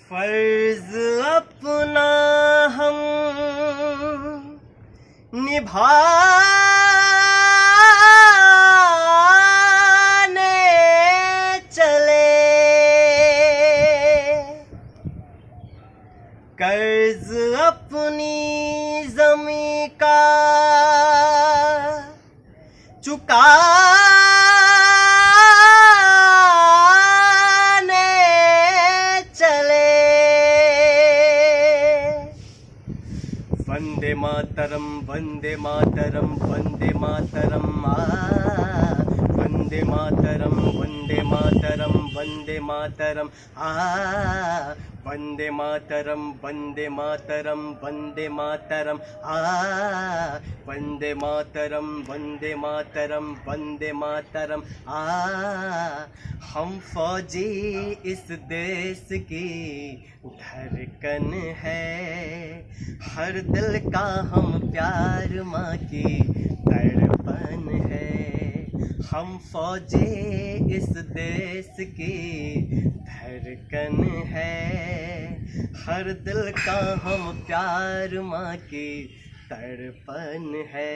फर्ज अपना हम निभाने चले, कर्ज अपनी ज़मीं का चुकाने चले। वंदे मातरम वंदे मातरम वंदे मातरम वंदे मातरम वंदे मातरम वंदे मातरम वंदे मातरम वंदे मातरम वंदे मातरम वंदे मातरम वंदे मातरम वंदे मातरम हम फौजी इस देश की धड़कन है, हर दिल का हम प्यार माँ की तड़पन है। हम फौजी इस देश की धड़कन है, हर दिल का हम प्यार माँ की तड़पन है।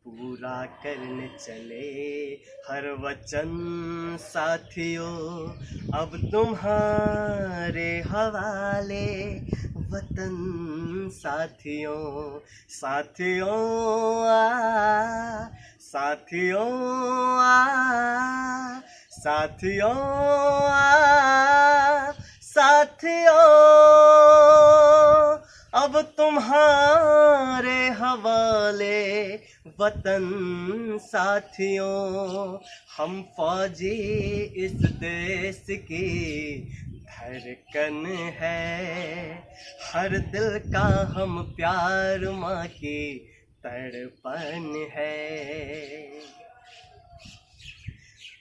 पूरा करने चले हर वचन साथियों, अब तुम्हारे हवाले वतन साथियों। साथियों साथियों साथियों साथियों, अब तुम्हारे हवाले वतन साथियों। हम फौजी इस देश की धड़कन है, हर दिल का हम प्यार माँ की तड़पन है।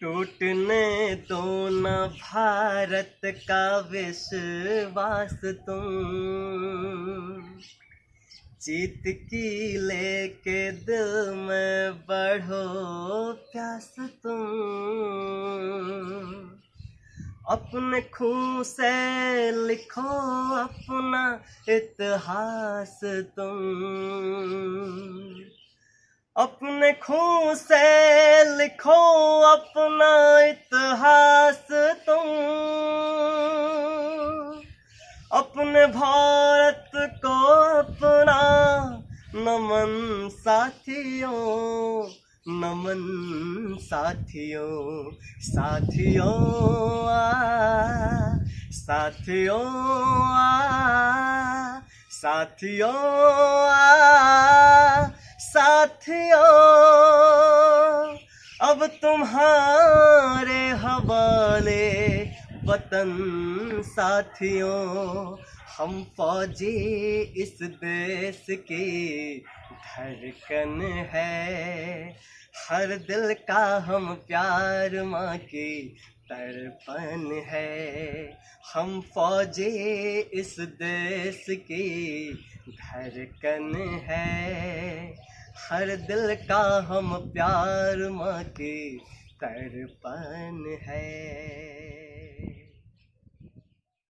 टूटने दो न भारत का विश्वास तुम, जीत की लेके दिल में बढ़ो प्यास तुम। अपने खून से लिखो अपना इतिहास तुम, अपने खून से लिखो अपना इतिहास तुम। अपने भारत को अपना नमन साथियों, नमन साथियों। साथियों साथियों साथियों साथियों, अब तुम्हारे हवाले वतन साथियों। हम फौजी इस देश की धड़कन है, हर दिल का हम प्यार माँ की तड़पन है। हम फौजी इस देश की धड़कन है, हर दिल का हम प्यार माँ की तड़पन है।